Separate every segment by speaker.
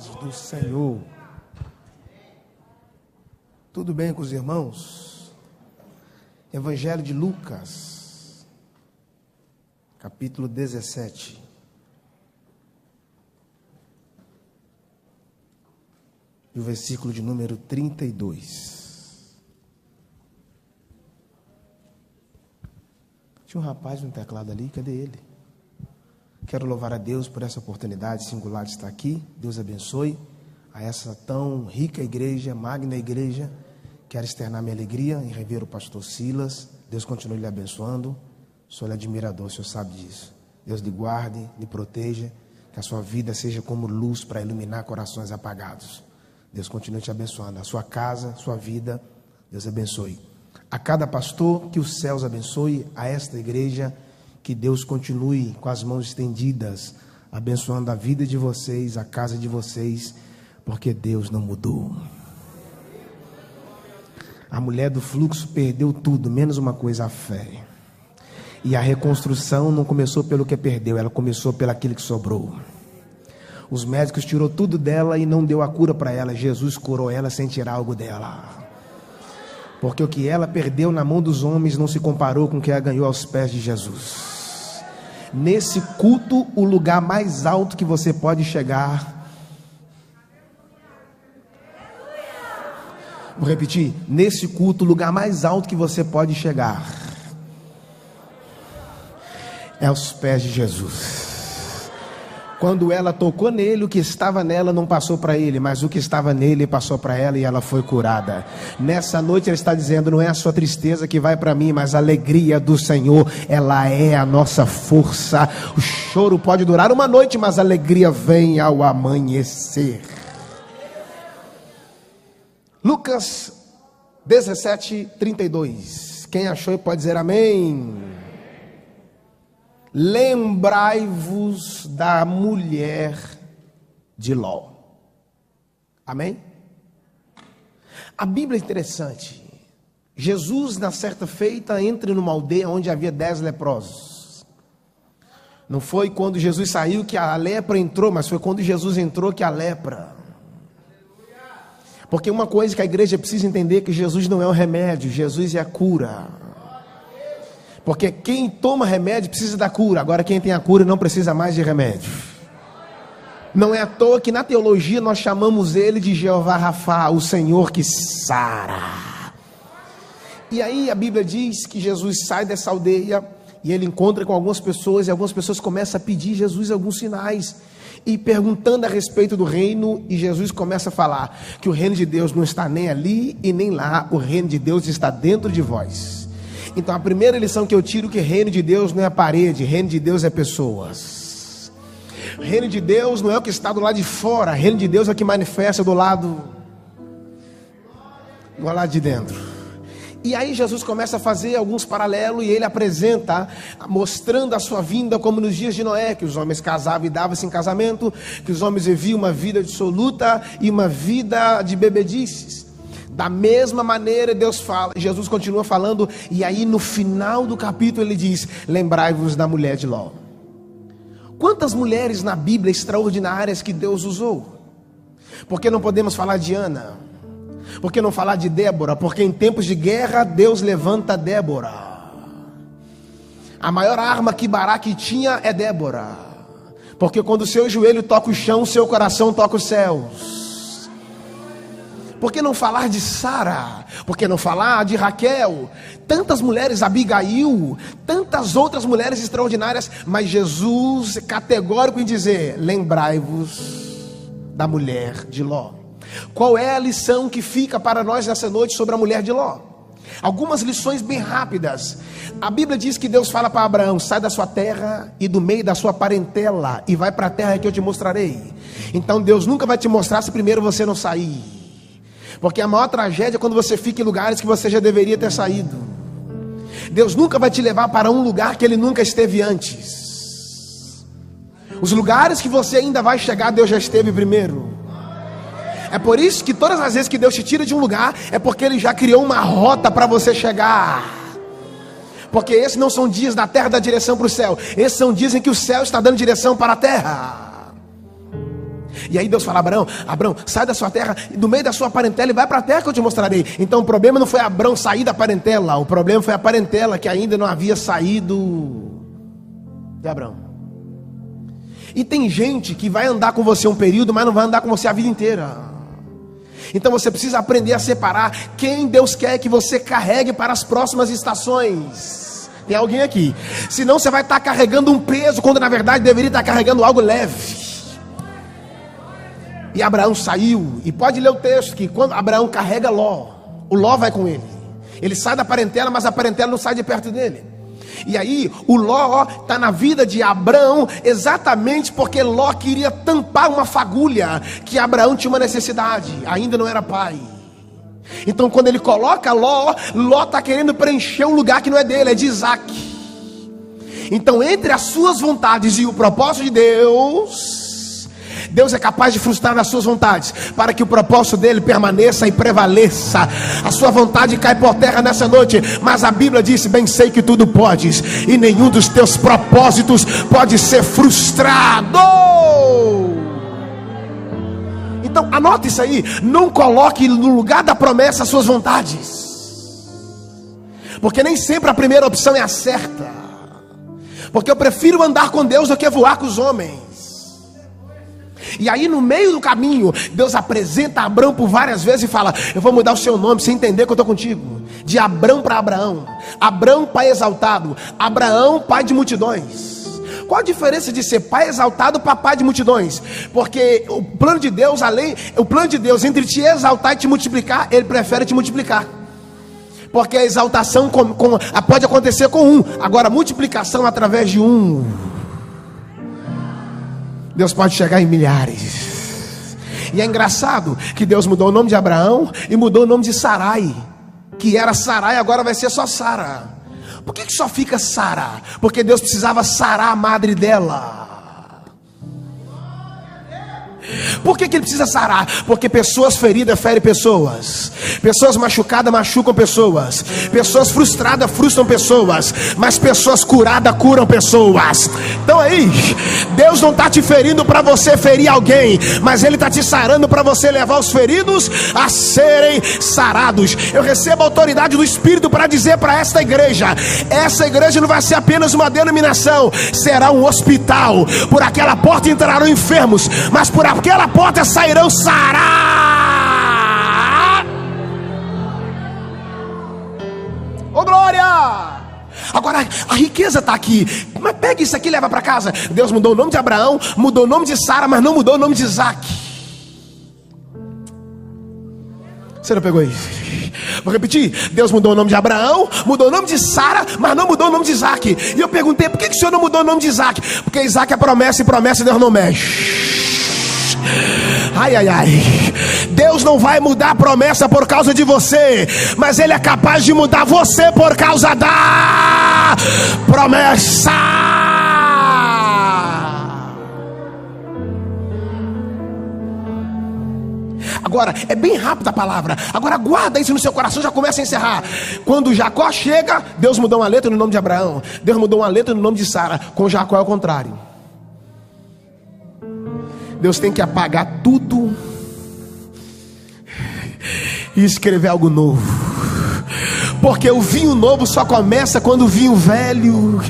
Speaker 1: paz do Senhor. Tudo bem com os irmãos? Evangelho de Lucas, capítulo 17. E o versículo de número 32. Tinha um rapaz no teclado ali, cadê ele? Quero louvar a Deus por essa oportunidade singular de estar aqui. Deus abençoe a essa tão rica igreja, magna igreja. Quero externar minha alegria em rever o pastor Silas. Deus continue lhe abençoando. Sou lhe admirador, o senhor sabe disso. Deus lhe guarde, lhe proteja, que a sua vida seja como luz para iluminar corações apagados. Deus continue te abençoando. A sua casa, sua vida, Deus abençoe. A cada pastor, que os céus abençoe. A esta igreja, que Deus continue com as mãos estendidas, abençoando a vida de vocês, a casa de vocês, porque Deus não mudou. A mulher do fluxo perdeu tudo, menos uma coisa, a fé. E a reconstrução não começou pelo que perdeu, ela começou pelo aquilo que sobrou. Os médicos tirou tudo dela e não deu a cura para ela. Jesus curou ela sem tirar algo dela. Porque o que ela perdeu na mão dos homens não se comparou com o que ela ganhou aos pés de Jesus. Nesse culto, o lugar mais alto que você pode chegar. Vou repetir. Nesse culto, o lugar mais alto que você pode chegar é aos pés de Jesus. Quando ela tocou nele, o que estava nela não passou para ele, mas o que estava nele passou para ela e ela foi curada. Nessa noite ele está dizendo, não é a sua tristeza que vai para mim, mas a alegria do Senhor, ela é a nossa força. O choro pode durar uma noite, mas a alegria vem ao amanhecer. Lucas 17, 32. Quem achou pode dizer amém. Lembrai-vos da mulher de Ló. Amém? A Bíblia é interessante. Jesus, na certa feita, entra numa aldeia onde havia 10 leprosos. Não foi quando Jesus saiu que a lepra entrou, mas foi quando Jesus entrou que a lepra. Porque uma coisa que a igreja precisa entender é que Jesus não é o remédio, Jesus é a cura. Porque quem toma remédio precisa da cura. Agora quem tem a cura não precisa mais de remédio. Não é à toa que na teologia nós chamamos ele de Jeová Rafá, o Senhor que sara. E aí a Bíblia diz que Jesus sai dessa aldeia e ele encontra com algumas pessoas, e algumas pessoas começam a pedir a Jesus alguns sinais e perguntando a respeito do reino, e Jesus começa a falar que o reino de Deus não está nem ali e nem lá, o reino de Deus está dentro de vós. Então a primeira lição que eu tiro é que reino de Deus não é parede, reino de Deus é pessoas. Reino de Deus não é o que está do lado de fora, reino de Deus é o que manifesta do lado de dentro. E aí Jesus começa a fazer alguns paralelos e ele apresenta, mostrando a sua vinda como nos dias de Noé, que os homens casavam e davam-se em casamento, que os homens viviam uma vida dissoluta e uma vida de bebedices. Da mesma maneira Deus fala, Jesus continua falando, e aí no final do capítulo ele diz, lembrai-vos da mulher de Ló. Quantas mulheres na Bíblia extraordinárias que Deus usou? Por que não podemos falar de Ana? Por que não falar de Débora? Porque em tempos de guerra Deus levanta Débora. A maior arma que Baraque tinha é Débora. Porque quando o seu joelho toca o chão, o seu coração toca os céus. Por que não falar de Sara? Por que não falar de Raquel? Tantas mulheres, Abigail, tantas outras mulheres extraordinárias, mas Jesus é categórico em dizer, lembrai-vos da mulher de Ló. Qual é a lição que fica para nós nessa noite sobre a mulher de Ló? Algumas lições bem rápidas. A Bíblia diz que Deus fala para Abraão, sai da sua terra e do meio da sua parentela e vai para a terra que eu te mostrarei. Então Deus nunca vai te mostrar se primeiro você não sair. Porque a maior tragédia é quando você fica em lugares que você já deveria ter saído. Deus nunca vai te levar para um lugar que Ele nunca esteve antes. Os lugares que você ainda vai chegar, Deus já esteve primeiro. É por isso que todas as vezes que Deus te tira de um lugar, é porque Ele já criou uma rota para você chegar. Porque esses não são dias da terra dar direção para o céu. Esses são dias em que o céu está dando direção para a terra. E aí Deus fala: Abraão, sai da sua terra, do meio da sua parentela, e vai para a terra que eu te mostrarei. Então o problema não foi Abraão sair da parentela, o problema foi a parentela que ainda não havia saído de Abraão. E tem gente que vai andar com você um período, mas não vai andar com você a vida inteira. Então você precisa aprender a separar quem Deus quer que você carregue para as próximas estações. Tem alguém aqui? Senão você vai estar carregando um peso, quando na verdade deveria estar carregando algo leve. E Abraão saiu, e pode ler o texto, que quando Abraão carrega Ló, o Ló vai com ele. Ele sai da parentela, mas a parentela não sai de perto dele. E aí o Ló está na vida de Abraão exatamente porque Ló queria tampar uma fagulha que Abraão tinha uma necessidade, ainda não era pai. Então quando ele coloca Ló está querendo preencher um lugar que não é dele, é de Isaac. Então entre as suas vontades e o propósito de Deus é capaz de frustrar as suas vontades, para que o propósito dele permaneça e prevaleça. A sua vontade cai por terra nessa noite, mas a Bíblia disse: bem sei que tudo podes, e nenhum dos teus propósitos pode ser frustrado. Então anota isso aí, não coloque no lugar da promessa as suas vontades, porque nem sempre a primeira opção é a certa. Porque eu prefiro andar com Deus do que voar com os homens. E aí no meio do caminho, Deus apresenta Abraão por várias vezes e fala: eu vou mudar o seu nome, você entender que eu estou contigo. De Abrão para Abraão. Abrão, pai exaltado. Abraão, pai de multidões. Qual a diferença de ser pai exaltado para pai de multidões? Porque o plano de Deus, entre te exaltar e te multiplicar, Ele prefere te multiplicar. Porque a exaltação pode acontecer com um, agora a multiplicação através de um, Deus pode chegar em milhares. E é engraçado que Deus mudou o nome de Abraão e mudou o nome de Sarai, que era Sarai, agora vai ser só Sara. Por que só fica Sara? Porque Deus precisava sarar a madre dela. Por que ele precisa sarar? Porque pessoas feridas ferem pessoas, pessoas machucadas machucam pessoas, pessoas frustradas frustram pessoas, mas pessoas curadas curam pessoas. Então aí, Deus não está te ferindo para você ferir alguém, mas Ele está te sarando para você levar os feridos a serem sarados. Eu recebo a autoridade do Espírito para dizer para esta igreja: essa igreja não vai ser apenas uma denominação, será um hospital. Por aquela porta entrarão enfermos, mas por aquela porta sairão sarados. Ô glória! Agora a riqueza está aqui, mas pega isso aqui e leva para casa. Deus mudou o nome de Abraão, mudou o nome de Sara, mas não mudou o nome de Isaac. Você não pegou isso? Vou repetir: Deus mudou o nome de Abraão, mudou o nome de Sara, mas não mudou o nome de Isaac. E eu perguntei: por que o Senhor não mudou o nome de Isaac? Porque Isaac é promessa, e promessa Deus não mexe. Ai, ai, ai. Deus não vai mudar a promessa por causa de você, mas Ele é capaz de mudar você por causa da promessa. Agora, é bem rápida a palavra. Agora guarda isso no seu coração, já começa a encerrar. Quando Jacó chega, Deus mudou uma letra no nome de Abraão, Deus mudou uma letra no nome de Sara. Com Jacó é o contrário. Deus tem que apagar tudo e escrever algo novo, porque o vinho novo só começa quando o vinho velho.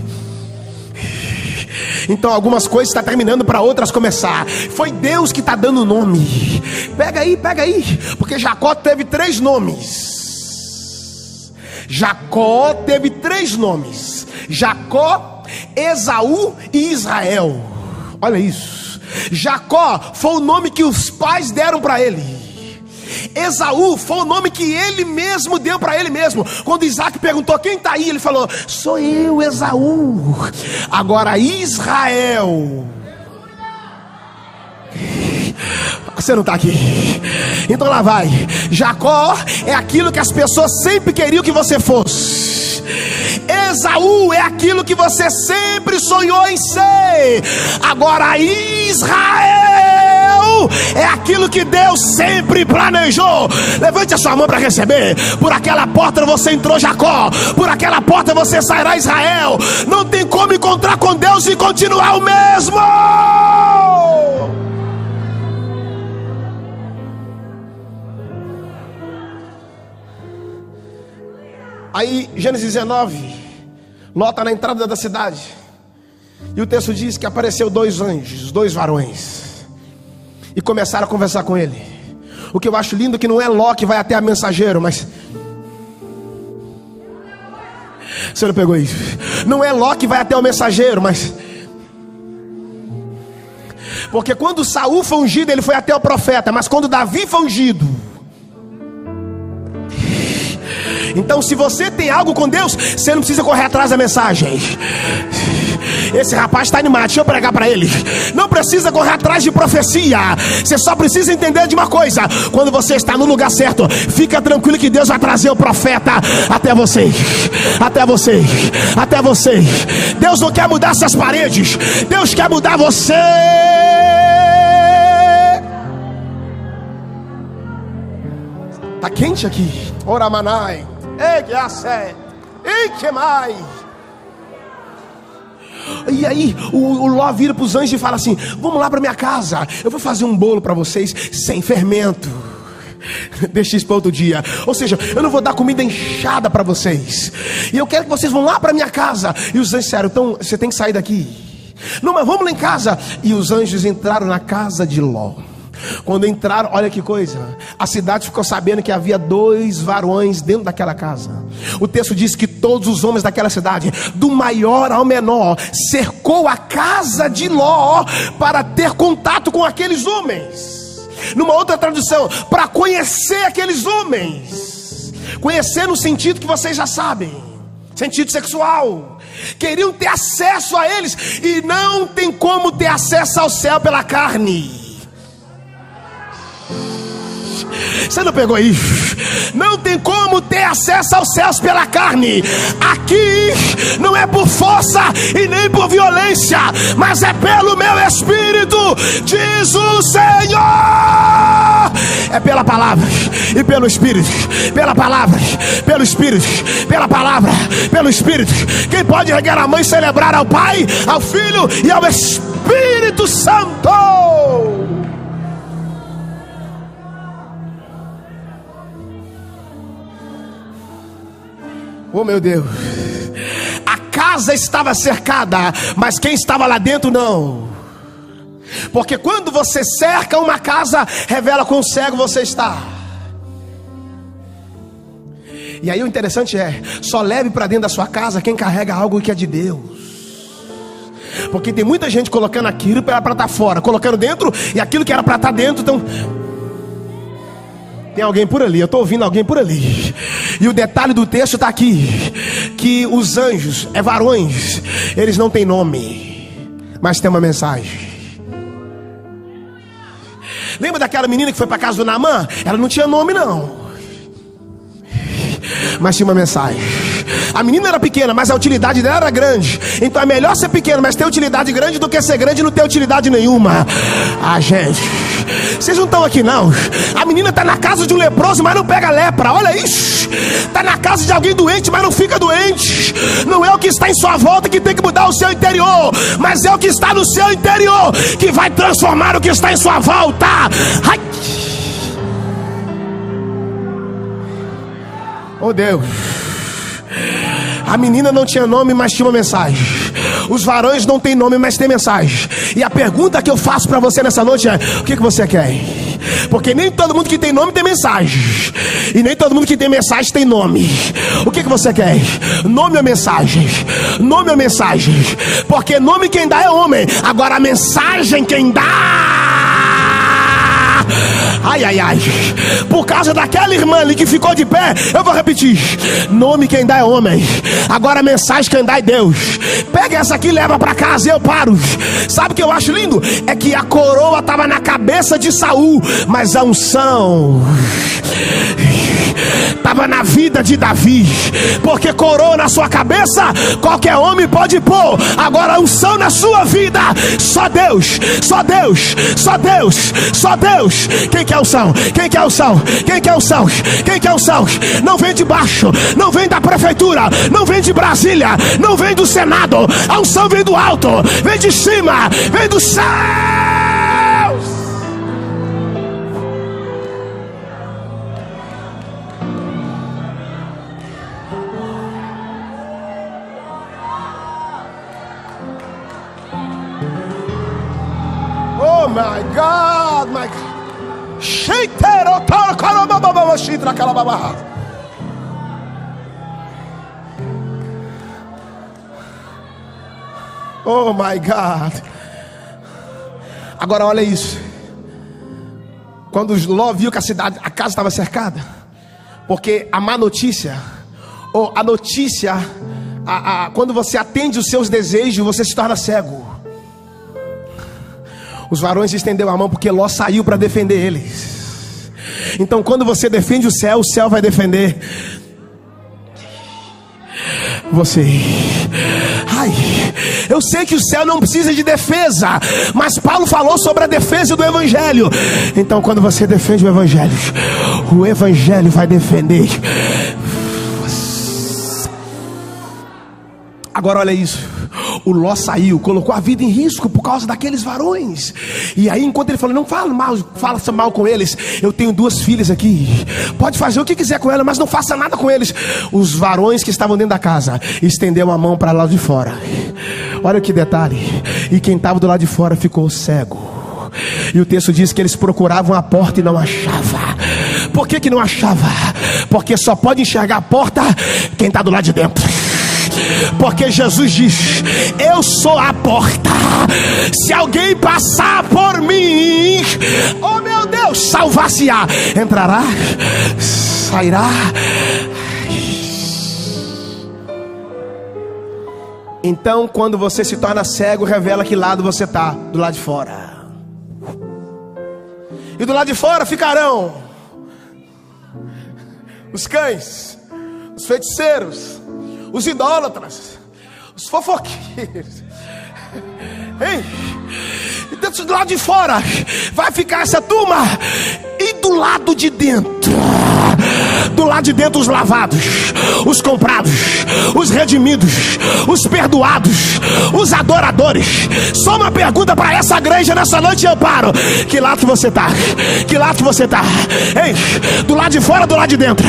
Speaker 1: Então algumas coisas estão terminando para outras começar. Foi Deus que está dando o nome. Pega aí, porque Jacó teve 3 nomes. Jacó teve 3 nomes: Jacó, Esaú e Israel. Olha isso. Jacó foi o nome que os pais deram para ele. Esaú foi o nome que ele mesmo deu para ele mesmo. Quando Isaac perguntou: quem está aí? Ele falou: sou eu, Esaú. Agora Israel. Você não está aqui. Então lá vai. Jacó é aquilo que as pessoas sempre queriam que você fosse. Esaú é aquilo que você sempre sonhou em ser. Agora Israel é aquilo que Deus sempre planejou. Levante a sua mão para receber. Por aquela porta você entrou, Jacó. Por aquela porta você sairá, Israel. Não tem como encontrar com Deus e continuar o mesmo. Aí, Gênesis 19, Ló está na entrada da cidade. E o texto diz que apareceu 2 anjos, 2 varões, e começaram a conversar com ele. O que eu acho lindo é que não é Ló que vai até a mensageiro, mas... Você não pegou isso? Não é Ló que vai até o mensageiro, mas... Porque quando Saul foi ungido, ele foi até o profeta. Mas quando Davi foi ungido... Então, se você tem algo com Deus, você não precisa correr atrás da mensagem. Esse rapaz está animado, deixa eu pregar para ele. Não precisa correr atrás de profecia. Você só precisa entender de uma coisa: quando você está no lugar certo, fica tranquilo que Deus vai trazer o profeta até você. Até você. Até você. Deus não quer mudar essas paredes, Deus quer mudar você. Tá quente aqui. Ora manai. Ei que ace. Ei que mais. E aí o Ló vira para os anjos e fala assim: vamos lá para minha casa, eu vou fazer um bolo para vocês sem fermento. Deixa isso para outro dia. Ou seja, eu não vou dar comida inchada para vocês, e eu quero que vocês vão lá para minha casa. E os anjos disseram: então você tem que sair daqui. Não, mas vamos lá em casa. E os anjos entraram na casa de Ló. Quando entraram, olha que coisa, a cidade ficou sabendo que havia 2 varões dentro daquela casa. O texto diz que todos os homens daquela cidade, do maior ao menor, cercou a casa de Ló para ter contato com aqueles homens. Numa outra tradução, para conhecer aqueles homens. Conhecer no sentido que vocês já sabem, sentido sexual. Queriam ter acesso a eles, e não tem como ter acesso ao céu pela carne. Você não pegou isso? Não tem como ter acesso aos céus pela carne. Aqui não é por força e nem por violência, mas é pelo meu Espírito, diz o Senhor. É pela palavra e pelo Espírito. Pela palavra, pelo Espírito. Pela palavra, pelo Espírito. Quem pode regar a mão e celebrar ao Pai, ao Filho e ao Espírito Santo? Oh meu Deus, a casa estava cercada, mas quem estava lá dentro não. Porque quando você cerca uma casa, revela quão cego você está. E aí o interessante é, só leve para dentro da sua casa quem carrega algo que é de Deus. Porque tem muita gente colocando aquilo para estar fora, colocando dentro, e aquilo que era para estar dentro, então... Tem alguém por ali, eu estou ouvindo alguém por ali. E o detalhe do texto está aqui: que os anjos, varões, eles não têm nome, mas tem uma mensagem. Lembra daquela menina que foi para a casa do Naamã? Ela não tinha nome não, mas tinha uma mensagem. A menina era pequena, mas a utilidade dela era grande. Então é melhor ser pequeno, mas ter utilidade grande, do que ser grande e não ter utilidade nenhuma. Ah, gente, vocês não estão aqui não. A menina está na casa de um leproso, mas não pega lepra. Olha isso. Está na casa de alguém doente, mas não fica doente. Não é o que está em sua volta que tem que mudar o seu interior, mas é o que está no seu interior que vai transformar o que está em sua volta. Ai. Oh Deus. A menina não tinha nome, mas tinha uma mensagem. Os varões não têm nome, mas têm mensagem. E a pergunta que eu faço para você nessa noite é: o que você quer? Porque nem todo mundo que tem nome tem mensagem, e nem todo mundo que tem mensagem tem nome. O que você quer? Nome ou mensagem? Nome ou mensagem? Porque nome quem dá é homem, agora a mensagem quem dá... Ai, ai, ai. Por causa daquela irmã ali que ficou de pé, eu vou repetir: nome quem dá é homem, agora a mensagem quem dá é Deus. Pega essa aqui e leva para casa e eu paro. Sabe o que eu acho lindo? É que a coroa estava na cabeça de Saul, mas a unção estava na vida de Davi. Porque coroa na sua cabeça qualquer homem pode pôr, agora a unção na sua vida, só Deus, só Deus, só Deus, só Deus. Quem quer unção? Quem quer unção? Quem quer unção? Quem quer unção? Não vem de baixo, não vem da prefeitura, não vem de Brasília, não vem do Senado. A unção vem do alto, vem de cima, vem do céu. God, my God. Oh my God. Agora olha isso. Quando Ló viu que a casa estava cercada, porque a má notícia, ou a notícia, quando você atende os seus desejos, você se torna cego. Os varões estenderam a mão porque Ló saiu para defender eles. Então quando você defende o céu vai defender você. Ai, eu sei que o céu não precisa de defesa, mas Paulo falou sobre a defesa do evangelho. Então quando você defende o evangelho vai defender. Agora olha isso. O Ló saiu, colocou a vida em risco por causa daqueles varões. E aí enquanto ele falou, não fala mal com eles, eu tenho 2 filhas aqui, pode fazer o que quiser com elas, mas não faça nada com eles. Os varões que estavam dentro da casa estenderam a mão para lá de fora. Olha que detalhe. E quem estava do lado de fora ficou cego. E o texto diz que eles procuravam a porta e não achavam. Por que não achava? Porque só pode enxergar a porta quem está do lado de dentro. Porque Jesus diz: eu sou a porta. Se alguém passar por mim, oh meu Deus, salvar-se-á, entrará, sairá. Então quando você se torna cego, revela que lado você está. Do lado de fora. E do lado de fora ficarão os cães, os feiticeiros, os idólatras, os fofoqueiros. Hein? E do lado de fora vai ficar essa turma. E do lado de dentro, os lavados, os comprados, os redimidos, os perdoados, os adoradores. Só uma pergunta para essa igreja nessa noite, Amparo: que lado que você está? Que lado que você está? Hein? Do lado de fora ou do lado de dentro?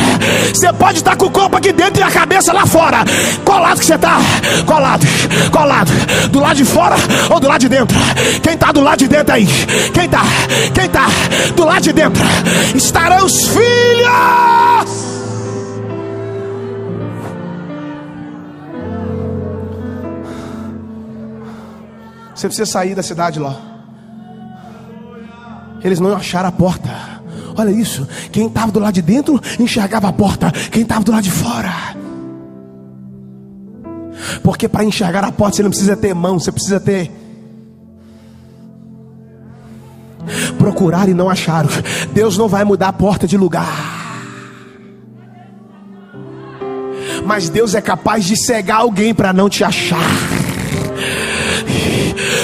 Speaker 1: Você pode estar com o corpo aqui dentro e a cabeça lá fora. Qual lado que você está? Qual lado? Qual lado? Do lado de fora ou do lado de dentro? Quem está do lado de dentro aí? Quem está? Quem está do lado de dentro? Estarão os filhos. Você precisa sair da cidade lá. Eles não acharam a porta. Olha isso. Quem estava do lado de dentro enxergava a porta. Quem estava do lado de fora. Porque para enxergar a porta você não precisa ter mão, você precisa ter. Procurar e não acharam. Deus não vai mudar a porta de lugar, mas Deus é capaz de cegar alguém para não te achar.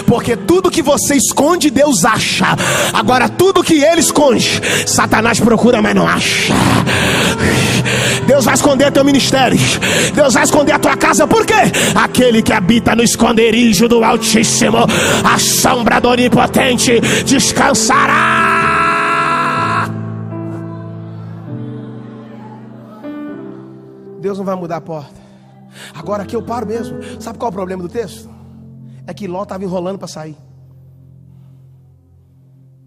Speaker 1: Porque tudo que você esconde, Deus acha. Agora tudo que Ele esconde, Satanás procura, mas não acha. Deus vai esconder teu ministério, Deus vai esconder a tua casa. Por quê? Aquele que habita no esconderijo do Altíssimo, a sombra do Onipotente descansará. Deus não vai mudar a porta. Agora aqui eu paro mesmo. Sabe qual é o problema do texto? É que Ló estava enrolando para sair.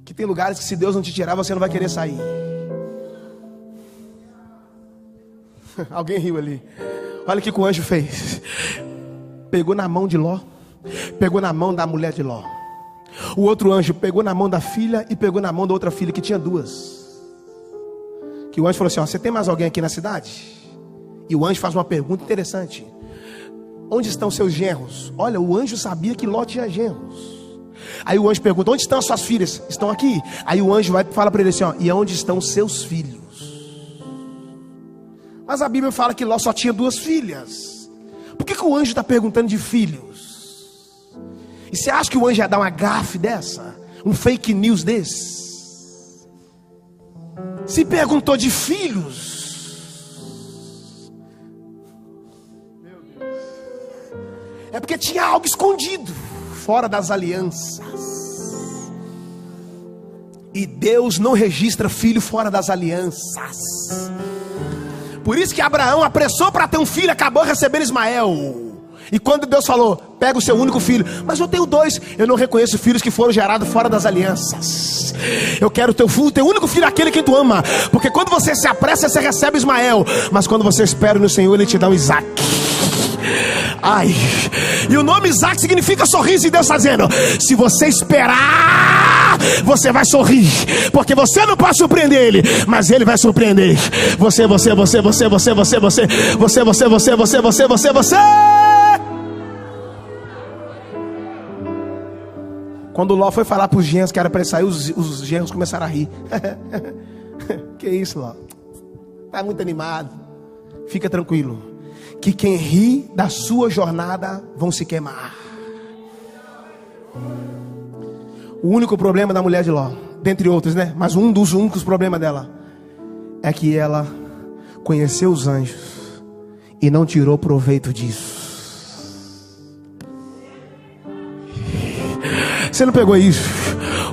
Speaker 1: Que tem lugares que se Deus não te tirar, você não vai querer sair. Alguém riu ali. Olha o que o anjo fez. Pegou na mão de Ló, pegou na mão da mulher de Ló. O outro anjo pegou na mão da filha e pegou na mão da outra filha, que tinha 2. Que o anjo falou assim: ó, você tem mais alguém aqui na cidade? E o anjo faz uma pergunta interessante: onde estão seus genros? Olha, o anjo sabia que Ló tinha genros. Aí o anjo pergunta: onde estão as suas filhas? Estão aqui. Aí o anjo vai e fala para ele assim: ó, e onde estão seus filhos? Mas a Bíblia fala que Ló só tinha 2 filhas. Por que o anjo está perguntando de filhos? E você acha que o anjo ia dar uma gafe dessa? Um fake news desse? Se perguntou de filhos, é porque tinha algo escondido fora das alianças. E Deus não registra filho fora das alianças. Por isso que Abraão apressou para ter um filho, acabou recebendo Ismael. E quando Deus falou, pega o seu único filho, mas eu tenho 2, eu não reconheço filhos que foram gerados fora das alianças. Eu quero o teu único filho, aquele que tu ama, porque quando você se apressa, você recebe Ismael, mas quando você espera no Senhor, Ele te dá um Isaac. Ai, e o nome Isaac significa sorriso, e Deus está dizendo, se você esperar, você vai sorrir, porque você não pode surpreender Ele, mas Ele vai surpreender você. Quando Ló foi falar para os genros que era para ele sair, os genros começaram a rir. Que isso, Ló? Está muito animado. Fica tranquilo, que quem ri da sua jornada vão se queimar. O único problema da mulher de Ló, dentre outros, né? Mas um dos únicos problemas dela é que ela conheceu os anjos e não tirou proveito disso. Você não pegou isso?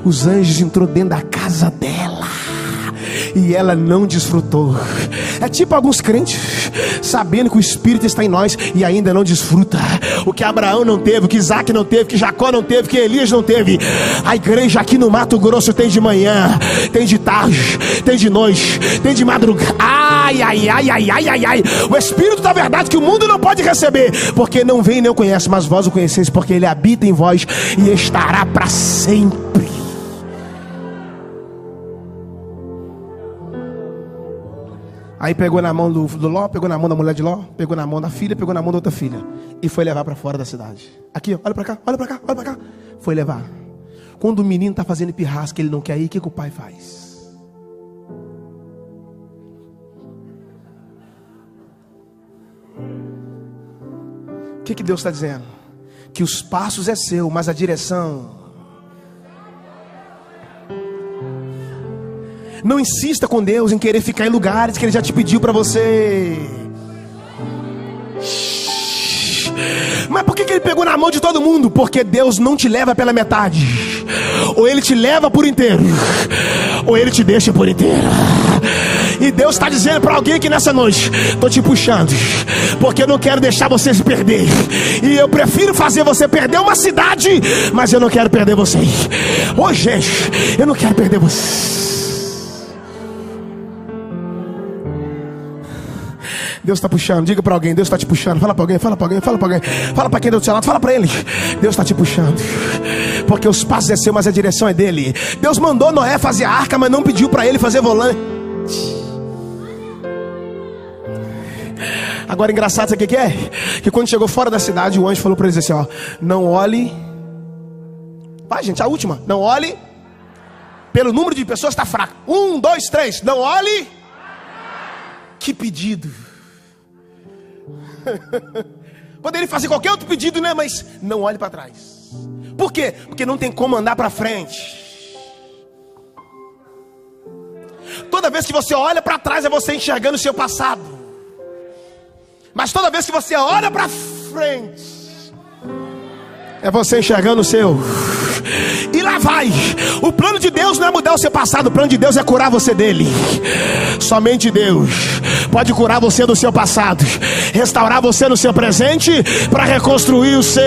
Speaker 1: Os anjos entrou dentro da casa dela e ela não desfrutou. É tipo alguns crentes sabendo que o Espírito está em nós e ainda não desfruta. O que Abraão não teve, o que Isaac não teve, o que Jacó não teve, o que Elias não teve. A igreja aqui no Mato Grosso tem de manhã, tem de tarde, tem de noite, tem de madrugada. Ai. O Espírito da verdade que o mundo não pode receber, porque não vem nem o conhece, mas vós o conheceis, porque Ele habita em vós e estará para sempre. Aí pegou na mão do Ló, pegou na mão da mulher de Ló, pegou na mão da filha, pegou na mão da outra filha e foi levar para fora da cidade. Aqui, ó, olha para cá, olha para cá, olha para cá. Foi levar. Quando o menino está fazendo pirrasca, ele não quer ir, o que o pai faz? O que Deus está dizendo? Que os passos é seu, mas a direção... Não insista com Deus em querer ficar em lugares que Ele já te pediu para você. Mas por que Ele pegou na mão de todo mundo? Porque Deus não te leva pela metade. Ou Ele te leva por inteiro, ou Ele te deixa por inteiro. E Deus está dizendo para alguém aqui nessa noite: estou te puxando, porque eu não quero deixar você se perder. E eu prefiro fazer você perder uma cidade, mas eu não quero perder você. Ô gente, eu não quero perder você. Deus está puxando, diga para alguém, Deus está te puxando. Fala para alguém, fala para alguém, fala para alguém. Fala para quem deu do seu lado, fala para ele. Deus está te puxando, porque os passos é seu, mas a direção é dele. Deus mandou Noé fazer a arca, mas não pediu para ele fazer volante. Agora engraçado, sabe o que é? Que quando chegou fora da cidade, o anjo falou para eles assim, ó: não olhe. Vai gente, a última. Não olhe. Pelo número de pessoas está fraco. 1, 2, 3, não olhe. Que pedido. Poderia fazer qualquer outro pedido, né? Mas não olhe para trás. Por quê? Porque não tem como andar para frente. Toda vez que você olha para trás é você enxergando o seu passado. Mas toda vez que você olha para frente é você enxergando o seu. E lá vai. O plano de Deus não é mudar o seu passado. O plano de Deus é curar você dele. Somente Deus pode curar você do seu passado, restaurar você no seu presente, para reconstruir o seu.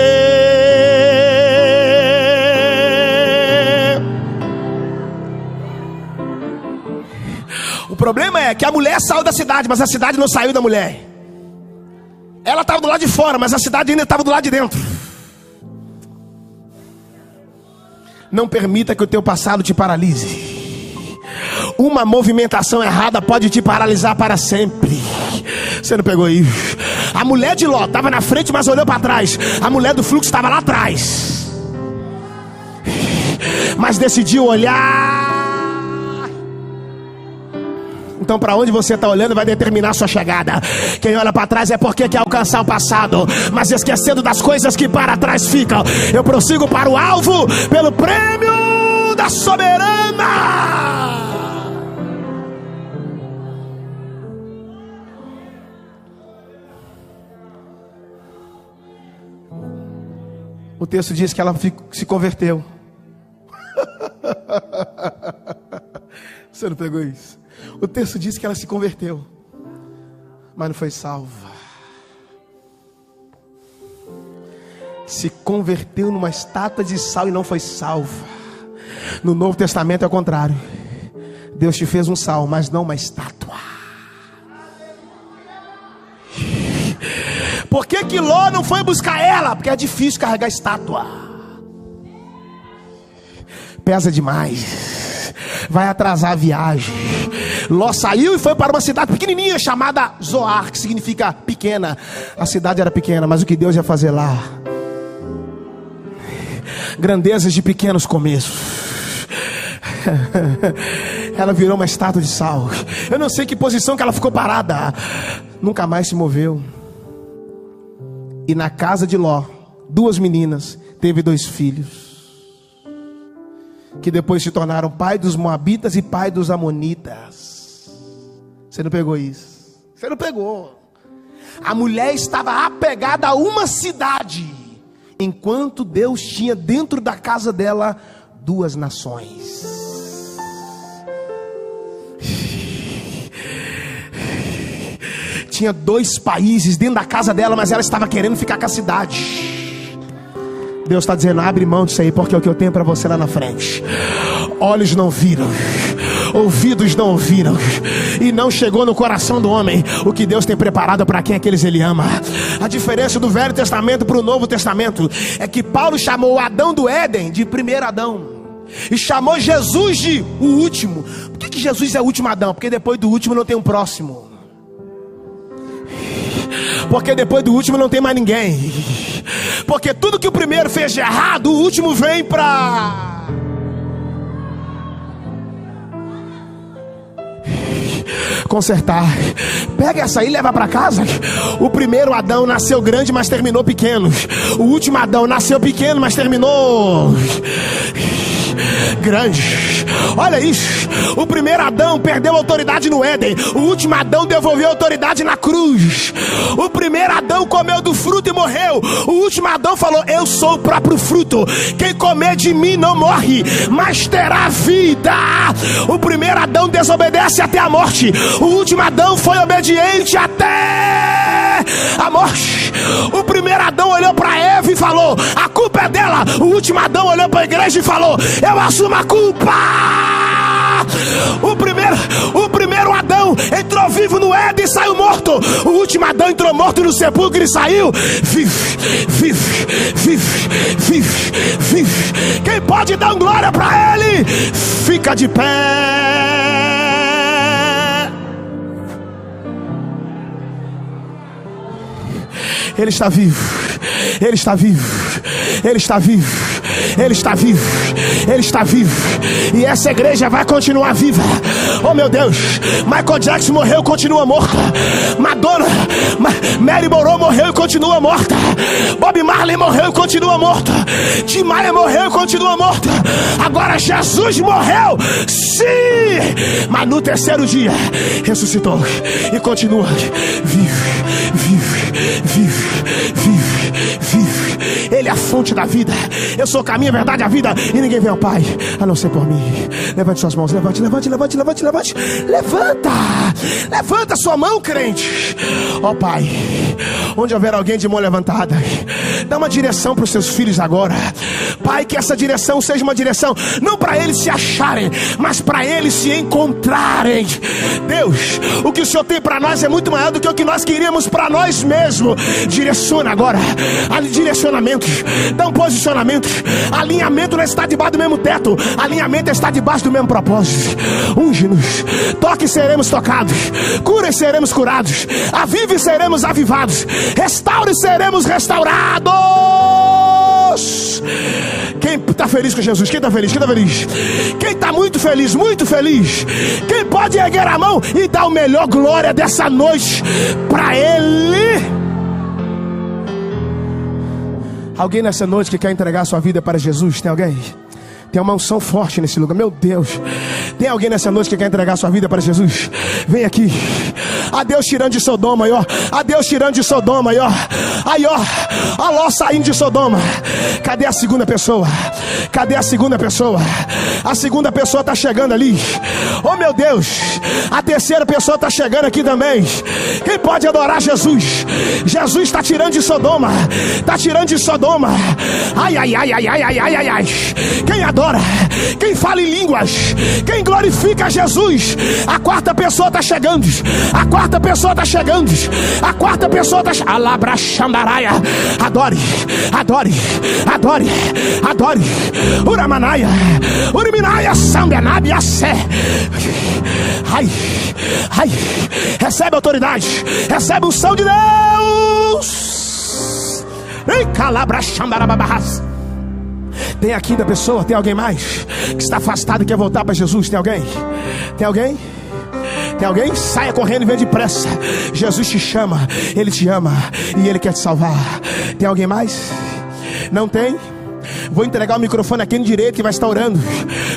Speaker 1: O problema é que a mulher saiu da cidade, mas a cidade não saiu da mulher. Ela estava do lado de fora, mas a cidade ainda estava do lado de dentro. Não permita que o teu passado te paralise. Uma movimentação errada pode te paralisar para sempre. Você não pegou isso? A mulher de Ló estava na frente, mas olhou para trás. A mulher do fluxo estava lá atrás, mas decidiu olhar. Então para onde você está olhando vai determinar a sua chegada. Quem olha para trás é porque quer alcançar o passado, mas esquecendo das coisas que para trás ficam. Eu prossigo para o alvo, pelo prêmio da soberana. O texto diz que ela se converteu. Você não pegou isso? O texto diz que ela se converteu, mas não foi salva. se converteu numa estátua de sal e não foi salva. No Novo Testamento é o contrário. Deus te fez um sal, mas não uma estátua. Por que Ló não foi buscar ela? Porque é difícil carregar estátua. Pesa demais. Vai atrasar a viagem. Ló saiu e foi para uma cidade pequenininha chamada Zoar, que significa pequena. A cidade era pequena, mas o que Deus ia fazer lá? Grandezas de pequenos começos. Ela virou uma estátua de sal. Eu não sei que posição que ela ficou parada. Nunca mais se moveu. E na casa de Ló, 2 meninas, teve 2 filhos, que depois se tornaram pai dos moabitas e pai dos amonitas. Você não pegou isso? Você não pegou. A mulher estava apegada a uma cidade, enquanto Deus tinha dentro da casa dela 2 nações. Tinha 2 países dentro da casa dela, mas ela estava querendo ficar com a cidade. Deus está dizendo: abre mão disso aí, porque é o que eu tenho para você lá na frente. Olhos não viram, ouvidos não ouviram, e não chegou no coração do homem o que Deus tem preparado para quem aqueles Ele ama. A diferença do Velho Testamento para o Novo Testamento é que Paulo chamou Adão do Éden de primeiro Adão, e chamou Jesus de o último. Por que Jesus é o último Adão? Porque depois do último não tem um próximo. Porque depois do último não tem mais ninguém. Porque tudo que o primeiro fez de errado, o último vem para consertar. Pega essa aí e leva para casa. O primeiro Adão nasceu grande, mas terminou pequeno. O último Adão nasceu pequeno, mas terminou grande. Olha isso. O primeiro Adão perdeu a autoridade no Éden. O último Adão devolveu a autoridade na cruz. O primeiro Adão comeu do fruto e morreu. O último Adão falou: eu sou o próprio fruto. Quem comer de mim não morre, mas terá vida. O primeiro Adão desobedece até a morte. O último Adão foi obediente até a morte. O primeiro Adão olhou para Eva e falou: a culpa é dela. O último Adão olhou para a igreja e falou: eu assumo a culpa. O primeiro Adão entrou vivo no Éden e saiu morto. O último Adão entrou morto no sepulcro e saiu vive, vive, vive, vive, vive. Quem pode dar glória para Ele, fica de pé. Ele está vivo, Ele está vivo, Ele está vivo, Ele está vivo, Ele está vivo. E essa igreja vai continuar viva. Oh meu Deus, Michael Jackson morreu e continua morta. Madonna, Mary Monroe morreu e continua morta. Bob Marley morreu e continua morta. Tim Maia morreu e continua morta. Agora Jesus morreu, sim, mas no 3º dia ressuscitou e continua vive, vive, vive, vive, vive. Ele é a fonte da vida. Eu sou o caminho, a verdade, a vida, e ninguém vem ao Pai a não ser por mim. Levante suas mãos, levante, levante, levante, levante, levante. Levanta sua mão, crente. Ó Pai, onde houver alguém de mão levantada, dá uma direção para os seus filhos agora. Pai, que essa direção seja uma direção não para eles se acharem, mas para eles se encontrarem. Deus, o que o Senhor tem para nós é muito maior do que o que nós queríamos para nós mesmos. Direciona agora, direcionamento, dá um posicionamento. Alinhamento não está debaixo do mesmo teto, alinhamento está debaixo do mesmo propósito. Unge-nos, toque e seremos tocados, cura e seremos curados, avive e seremos avivados, restaure e seremos restaurados. Quem está feliz com Jesus? Quem está feliz? Quem está feliz? Quem está muito feliz? Muito feliz? Quem pode erguer a mão e dar o melhor glória dessa noite para Ele? Alguém nessa noite que quer entregar sua vida para Jesus? Tem alguém? Tem uma unção forte nesse lugar. Meu Deus. Tem alguém nessa noite que quer entregar sua vida para Jesus? Vem aqui. A Deus tirando de Sodoma aí, ó. A Deus tirando de Sodoma aí, ó. Aí, ó. A Ló saindo de Sodoma. Cadê a segunda pessoa? Cadê a segunda pessoa? A segunda pessoa está chegando ali. Oh, meu Deus. A terceira pessoa está chegando aqui também. Quem pode adorar Jesus? Jesus está tirando de Sodoma. Está tirando de Sodoma. Ai, ai, ai, ai, ai, ai, ai, ai. Quem adora? Quem fala em línguas? Quem glorifica Jesus? A quarta pessoa está chegando. A quarta pessoa está chegando. A quarta pessoa está chegando. Alabra Xandaraia. Adore, adore, adore, adore. Uramanaia, Uriminaia, Sambenabi, Assé. Ai, ai. Recebe autoridade. Recebe unção de Deus. Ei, calabra Xandarababahas. Tem aqui da pessoa, tem alguém mais que está afastado e quer voltar para Jesus? Tem alguém? Tem alguém? Tem alguém? Saia correndo e vem depressa. Jesus te chama, Ele te ama e Ele quer te salvar. Tem alguém mais? Não tem? Vou entregar o microfone aqui no direito que vai estar orando,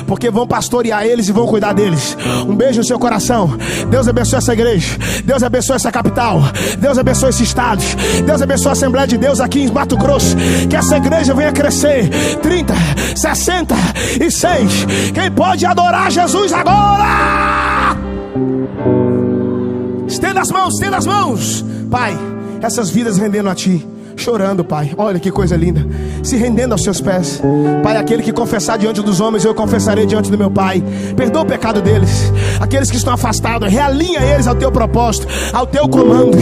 Speaker 1: porque vão pastorear eles e vão cuidar deles. Um beijo no seu coração. Deus abençoe essa igreja. Deus abençoe essa capital. Deus abençoe esse estado. Deus abençoe a Assembleia de Deus aqui em Mato Grosso. Que essa igreja venha crescer 30, 60 e 100. Quem pode adorar Jesus agora? Estenda as mãos, estenda as mãos. Pai, essas vidas rendendo a Ti, chorando, Pai, olha que coisa linda, se rendendo aos Seus pés. Pai, aquele que confessar diante dos homens, eu confessarei diante do meu Pai. Perdoa o pecado deles. Aqueles que estão afastados, realinha eles ao Teu propósito, ao Teu comando.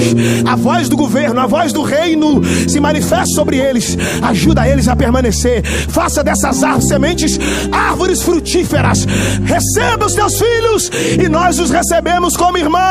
Speaker 1: A voz do governo, a voz do reino se manifesta sobre eles. Ajuda eles a permanecer. Faça dessas árvores sementes, árvores frutíferas. Receba os Teus filhos e nós os recebemos como irmãos.